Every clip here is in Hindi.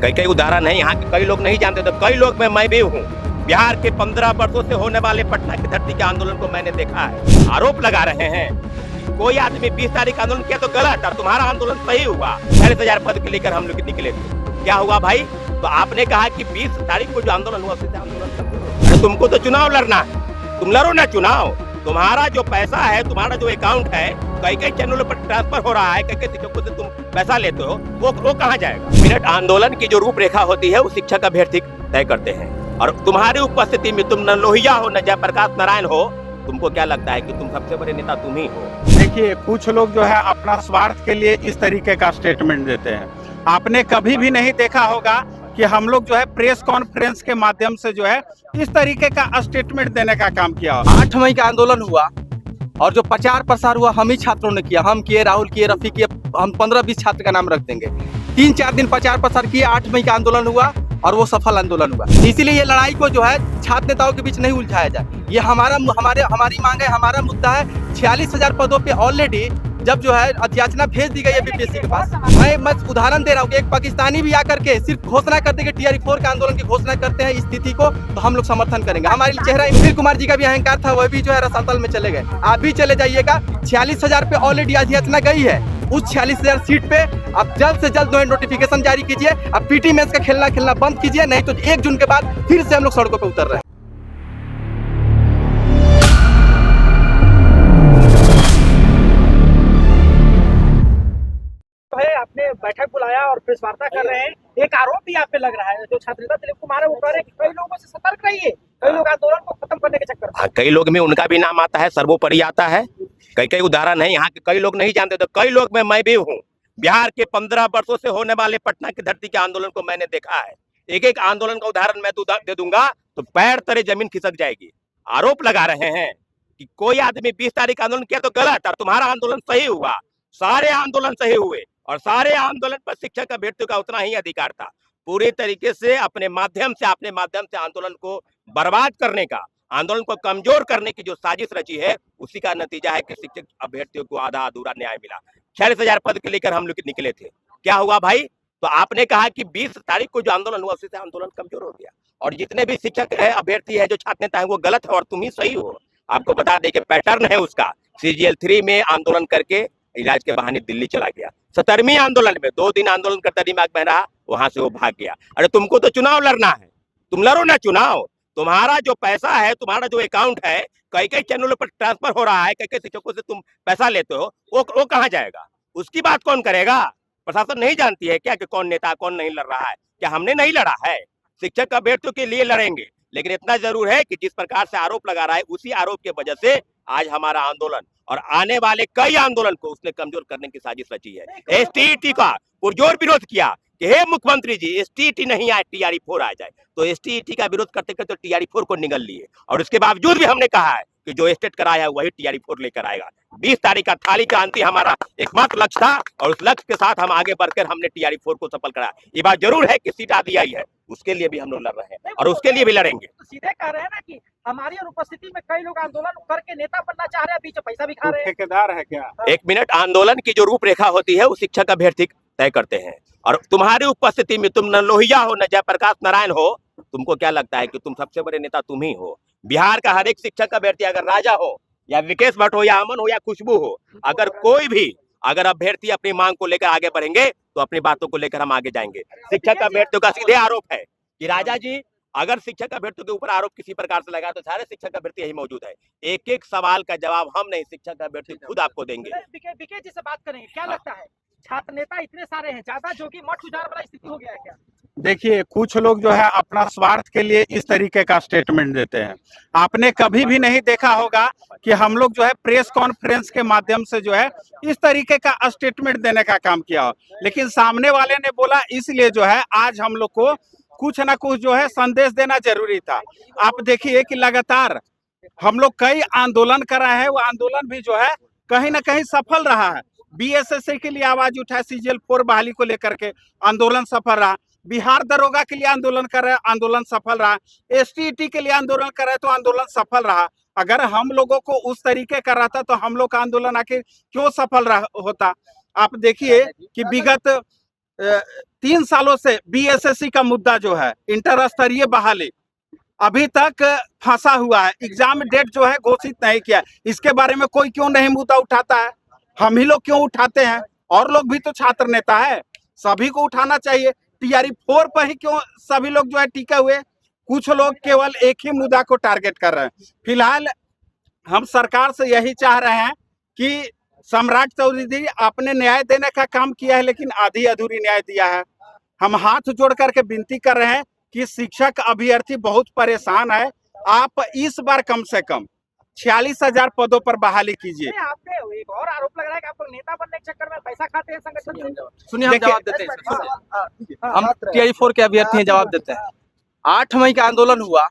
कई कई उदाहरण है, यहाँ के कई लोग नहीं जानते, तो कई लोग मैं भी हूँ। बिहार के 15 वर्षों से होने वाले पटना की धरती के आंदोलन को मैंने देखा है। आरोप लगा रहे हैं कोई आदमी 20 तारीख आंदोलन किया तो गलत, और तुम्हारा आंदोलन सही हुआ। 40,000 पद के लेकर हम लोग निकले थे, क्या हुआ भाई? तो आपने कहा कि 20 तारीख को जो आंदोलन हुआ उससे आंदोलन कर, तुमको तो चुनाव लड़ना है, तुम लड़ो ना चुनाव। तुम्हारा जो पैसा है, तुम्हारा जो अकाउंट है, कई कई चैनलों पर ट्रांसफर हो रहा है, कई कई शिक्षकों से तुम पैसा लेते हो, वो कहाँ जाएगा? मिनट आंदोलन की जो रूपरेखा होती है वो शिक्षक अभ्यर्थी तय करते हैं, और तुम्हारी उपस्थिति में तुम न लोहिया हो न जयप्रकाश नारायण हो, तुमको क्या लगता है कि तुम सबसे बड़े नेता तुम ही हो? देखिए, कुछ लोग जो है अपना स्वार्थ के लिए इस तरीके का स्टेटमेंट देते हैं। आपने कभी भी नहीं देखा होगा कि हम लोग जो है प्रेस कॉन्फ्रेंस के माध्यम से जो है इस तरीके का स्टेटमेंट देने का काम किया। 8 मई का आंदोलन हुआ और जो प्रचार प्रसार हुआ हम ही छात्रों ने किया, हम किए, राहुल किए, रफी किए, हम 15-20 छात्र का नाम रख देंगे। 3-4 दिन प्रचार प्रसार किए, 8 मई का आंदोलन हुआ और वो सफल आंदोलन हुआ। इसीलिए ये लड़ाई को जो है छात्र नेताओं के बीच नहीं उलझाया जाए। ये हमारी मांग है, हमारा मुद्दा है। 46,000 पदों पे ऑलरेडी जब जो है अध्याचना भेज दी गई है बीपीएससी के पास। मैं उदाहरण दे रहा हूँ कि एक पाकिस्तानी भी आकर के सिर्फ घोषणा कर देंगे, TRE4 के आंदोलन की घोषणा करते हैं इस स्थिति को, तो हम लोग समर्थन करेंगे। हमारे चेहरा सुनील कुमार जी का भी अहंकार था, वह भी जो है रसातल में चले गए। आप भी चले जाइएगा। 46,000 पे ऑलरेडी अध्याचना गई है। उस 46,000 सीट पे आप जल्द से जल्द नोटिफिकेशन जारी कीजिए। अब पीटी मैच का खेलना बंद कीजिए, नहीं तो 1 जून के बाद फिर से हम लोग सड़कों पर उतर रहे हैं। आपने बैठक बुलाया और प्रेस वार्ता कर रहे हैं, एक आरोप भी आप पे लग रहा है जो छात्र नेता दिलीप कुमार है, वो कह रहे हैं कि कई लोगों से सतर्क रहिए, कई लोग आंदोलन को खत्म करने के चक्कर में। कई लोग में उनका भी नाम आता है, सर्वोपरि आता है। कई कई उदाहरण है, यहाँ के कई लोग नहीं जानते, तो कई लोग में मैं भी हूँ। बिहार के 15 वर्षों से होने वाले पटना की धरती के आंदोलन को मैंने देखा है। एक एक आंदोलन का उदाहरण मैं दे दूंगा तो पैर तले जमीन खिसक जाएगी। आरोप लगा रहे हैं कि कोई आदमी 20 तारीख आंदोलन किया तो गलत, और तुम्हारा आंदोलन सही हुआ। सारे आंदोलन सही हुए, और सारे आंदोलन पर शिक्षक अभ्यर्थियों का उतना ही अधिकार था। पूरी तरीके से अपने माध्यम से आंदोलन को बर्बाद करने का, आंदोलन को कमजोर करने की जो साजिश रची है, उसी का नतीजा है कि शिक्षक अभ्यर्थियों को आधा अधूरा न्याय मिला। 46,000 पद के लेकर हम लोग निकले थे, क्या हुआ भाई? तो आपने कहा कि 20 तारीख को जो आंदोलन हुआ उससे आंदोलन कमजोर हो गया, और जितने भी शिक्षक है, अभ्यर्थी है, जो छात्र नेता है, वो गलत है और तुम ही सही हो। आपको बता दें कि पैटर्न है उसका, CGL3 में आंदोलन करके इलाज के बहाने दिल्ली चला गया। 17वीं आंदोलन में 2 दिन आंदोलन करता दिमाग में रहा, वहां से वो भाग गया। अरे तुमको तो चुनाव लड़ना है, तुम लड़ो ना चुनाव। तुम्हारा जो पैसा है, तुम्हारा जो अकाउंट है, कई कई चैनलों पर ट्रांसफर हो रहा है, कई कई शिक्षकों से तुम पैसा लेते हो, वो कहाँ जाएगा? उसकी बात कौन करेगा? प्रशासन नहीं जानती है क्या कि कौन नेता कौन नहीं लड़ रहा है? क्या हमने नहीं लड़ा है? शिक्षक अभ्यर्थियों के लिए लड़ेंगे, लेकिन इतना जरूर है कि जिस प्रकार से आरोप लगा रहा है, उसी आरोप की वजह से आज हमारा आंदोलन और आने वाले कई आंदोलन को उसने कमजोर करने की साजिश रची है। STET का पुरजोर विरोध किया कि हे मुख्यमंत्री जी, STET नहीं आए, TRE4 आ जाए। तो STET का विरोध करते करते तो TRE4 को निगल लिए, और उसके बावजूद भी हमने कहा है कि जो स्टेट कराया है वही TRE4 लेकर आएगा। 20 तारीख का थाली क्रांति हमारा एकमात्र लक्ष्य था, और उस लक्ष्य के साथ हम आगे बढ़कर हमने TRE4 को सफल कराया। ये बात जरूर है कि सीट आदि आई है, उसके लिए भी हम लोग लड़ रहे हैं और उसके लिए भी लड़ेंगे। तो सीधे कह रहे हैं ना कि हमारी अनुपस्थिति में कई लोग आंदोलन करके नेता बनना चाह रहे हैं, बीच में पैसा भी खा रहे हैं। ठेकेदार है क्या? एक मिनट, आंदोलन की जो रूपरेखा होती है वो शिक्षक अभ्यर्थी तय करते हैं, और तुम्हारी उपस्थिति में तुम न लोहिया हो न जयप्रकाश नारायण हो, तुमको क्या लगता है कि तुम सबसे बड़े नेता तुम ही हो? बिहार का हर एक शिक्षक अभ्यर्थी, अगर राजा हो या विकेश भट्ट हो या अमन हो या खुशबू हो, अगर कोई भी अभ्यर्थी अपनी मांग को लेकर आगे बढ़ेंगे तो अपनी बातों को लेकर हम आगे जाएंगे। शिक्षक अभ्यर्थियों का सीधे आरोप है कि राजा जी, अगर शिक्षक अभ्यर्थियों के ऊपर आरोप किसी प्रकार से लगा तो सारे शिक्षक अभ्यर्थी यही मौजूद है। एक एक सवाल का जवाब हम नहीं, शिक्षक अभ्यर्थी खुद आपको देंगे। विकेश जी से बात करेंगे, क्या लगता है छात्र नेता इतने सारे हैं, ज्यादा जो कि मठ उजाड़ वाला स्थिति हो गया है क्या? देखिए, कुछ लोग जो है अपना स्वार्थ के लिए इस तरीके का स्टेटमेंट देते हैं। आपने कभी भी नहीं देखा होगा कि हम लोग जो है प्रेस कॉन्फ्रेंस के माध्यम से जो है इस तरीके का स्टेटमेंट देने का काम किया हो, लेकिन सामने वाले ने बोला, इसलिए जो है आज हम लोग को कुछ ना कुछ जो है संदेश देना जरूरी था। आप देखिए कि लगातार हम लोग कई आंदोलन कर रहे हैं, वो आंदोलन भी जो है कहीं ना कहीं सफल रहा है। BSSC के लिए आवाज उठाया, CGL4 बहाली को लेकर के आंदोलन सफल रहा। बिहार दरोगा के लिए आंदोलन कर रहे, आंदोलन सफल रहा। STET के लिए आंदोलन कर रहे तो आंदोलन सफल रहा। अगर हम लोगों को उस तरीके का रहता तो हम लोग का आंदोलन आखिर क्यों सफल होता? आप देखिए कि विगत 3 सालों से बीएसएससी का मुद्दा जो है इंटर स्तरीय बहाली अभी तक फंसा हुआ है। एग्जाम डेट जो है घोषित नहीं किया। इसके बारे में कोई क्यों नहीं मुद्दा उठाता है? हम ही लोग क्यों उठाते हैं? और लोग भी तो छात्र नेता है, सभी को उठाना चाहिए। टीआरई 4 पर ही क्यों सभी लोग जो है टिके हुए? कुछ लोग केवल एक ही मुद्दा को टारगेट कर रहे हैं। फिलहाल हम सरकार से यही चाह रहे हैं कि सम्राट चौधरी जी आपने न्याय देने का काम किया है, लेकिन आधी अधूरी न्याय दिया है। हम हाथ जोड़ करके विनती कर रहे हैं कि शिक्षक अभ्यर्थी बहुत परेशान है, आप इस बार कम से कम 46,000 पदों पर बहाली कीजिए। नहीं, आपने एक और आरोप लग रहा है कि आप लोग नेता बनने के चक्कर में पैसा खाते हैं संगठन से। सुनिए, हम देखिए, जवाब देते हैं। हम टीआई 4 के अभ्यर्थी हैं, जवाब देते हैं। 8 मई का आंदोलन हुआ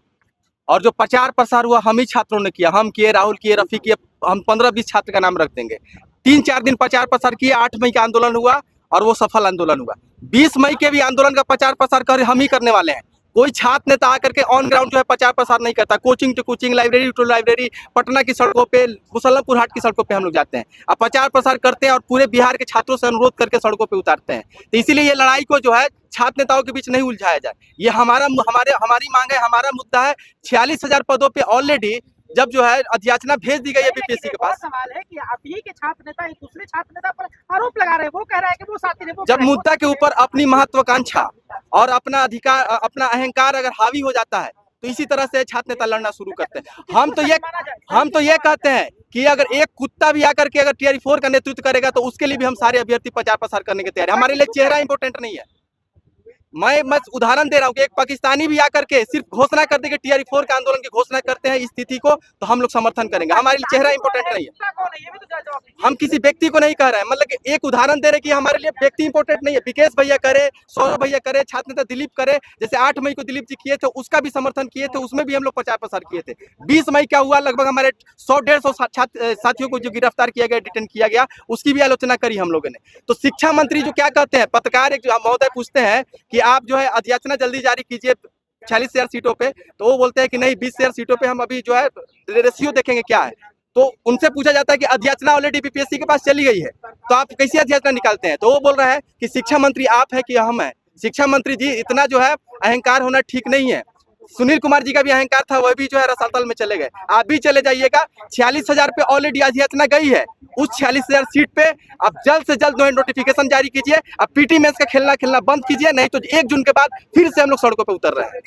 और जो प्रचार प्रसार हुआ हम ही छात्रों ने किया। हम किए, राहुल किए, रफी किए, हम 15-20 छात्र का नाम रख देंगे। 3-4 दिन प्रचार प्रसार किए। 8 मई का आंदोलन हुआ और वो सफल आंदोलन हुआ। 20 मई के भी आंदोलन का प्रचार प्रसार कर हम ही करने वाले हैं। कोई छात्र नेता आकर के ऑन ग्राउंड जो है प्रचार प्रसार नहीं करता। Coaching to coaching, library to library, Patna की सड़कों पे, मुसल्लमपुर हाट की सड़कों पे हम लोग जाते हैं, अब प्रचार प्रसार करते हैं और पूरे बिहार के छात्रों से अनुरोध करके सड़कों पे उतारते हैं। तो इसीलिए ये लड़ाई को जो है छात्र नेताओं के बीच नहीं उलझाया जाए। ये हमारी मांग है, हमारा मुद्दा है। 46,000 पदों पे ऑलरेडी जब जो है अधियाचना भेज दी गई है बीपीएससी के पास। सवाल है कि आप ही के छात्र नेता एक दूसरे छात्र नेता पर आरोप लगा रहे हैं, वो कह रहा है कि वो साथी ने वो जब मुद्दा के ऊपर अपनी महत्वाकांक्षा और अपना अधिकार, अपना अहंकार अगर हावी हो जाता है तो इसी तरह से छात्र नेता लड़ना शुरू करते हैं। हम तो ये कहते हैं कि अगर एक कुत्ता भी आकर के अगर टीआरई 4 का नेतृत्व करेगा तो उसके लिए भी हम सारे अभ्यर्थी प्रचार प्रसार करने के तैयार हैं। हमारे लिए चेहरा इंपॉर्टेंट नहीं है। मैं उदाहरण दे रहा हूँ कि एक पाकिस्तानी भी आकर के सिर्फ घोषणा कर दे कि टीआरई 4 के आंदोलन की घोषणा करते हैं इस स्थिति को, तो हम लोग समर्थन करेंगे। हमारे लिए चेहरा इंपॉर्टेंट नहीं है। हम किसी व्यक्ति को नहीं कह रहे हैं, मतलब कि एक उदाहरण दे रहे कि हमारे लिए व्यक्ति इंपॉर्टेंट नहीं है। विकेश भैया करे, सौरभ भैया करे, छात्र नेता दिलीप करे, जैसे 8 मई को दिलीप जी किए थे उसका भी समर्थन किए थे, उसमें भी हम लोग प्रचार प्रसार किए थे। 20 मई क्या हुआ, लगभग हमारे 100-150 साथियों को जो गिरफ्तार किया गया, डिटेन किया गया, उसकी भी आलोचना करी हम लोगों ने। तो शिक्षा मंत्री जो क्या कहते हैं, पत्रकार एक महोदय पूछते हैं कि आप जो है अधियाचना जल्दी जारी कीजिए 46,000 सीटों पे, तो वो बोलते हैं कि नहीं 20,000 सीटों पे हम अभी जो है रेशियो देखेंगे क्या है। तो उनसे पूछा जाता है कि अधियाचना ऑलरेडी बीपीएससी के पास चली गई है, तो आप कैसे अधियाचना निकालते हैं? तो वो बोल रहा है कि शिक्षा मंत्री आप है कि हम है। शिक्षा मंत्री जी, इतना जो है अहंकार होना ठीक नहीं है। सुनील कुमार जी का भी अहंकार था, वह भी जो है रसातल में चले गए। आप भी चले जाइएगा। 46,000 पे ऑलरेडी अधियाचना गई है। उस 46,000 सीट पे आप जल्द से जल्द नोटिफिकेशन जारी कीजिए। अब पीटी मैच का खेलना बंद कीजिए, नहीं तो 1 जून के बाद फिर से हम लोग सड़कों पे उतर रहे हैं।